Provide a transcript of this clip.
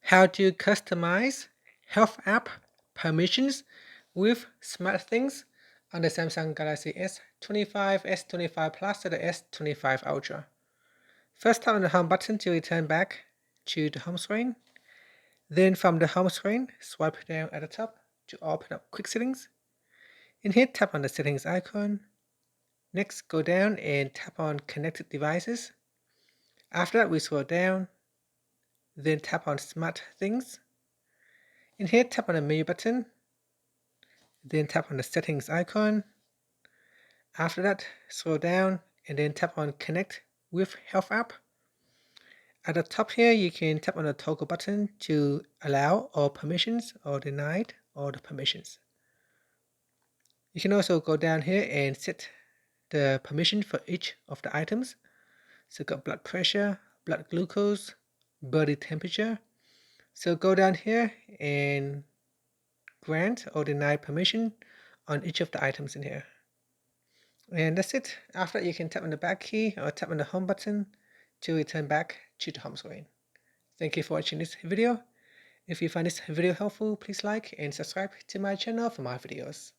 How to customize health app permissions with SmartThings on the Samsung Galaxy S25, S25 Plus, or the S25 Ultra. First, tap on the home button to return back to the home screen. Then from the home screen, swipe down at the top to open up quick settings. In here, tap on the settings icon. Next, go down and tap on connected devices. After that, we scroll down, then tap on SmartThings. In here, tap on the menu button, then tap on the settings icon. After that, scroll down and then tap on connect with health app. At the top here, you can tap on the toggle button to allow all permissions or denied all the permissions. You can also go down here and set the permission for each of the items. So got blood pressure, blood glucose, body temperature. So go down here and grant or deny permission on each of the items in here. And that's it. After that, you can tap on the back key or tap on the home button to return back to the home screen. Thank you for watching this video. If you find this video helpful, please like and subscribe to my channel for more videos.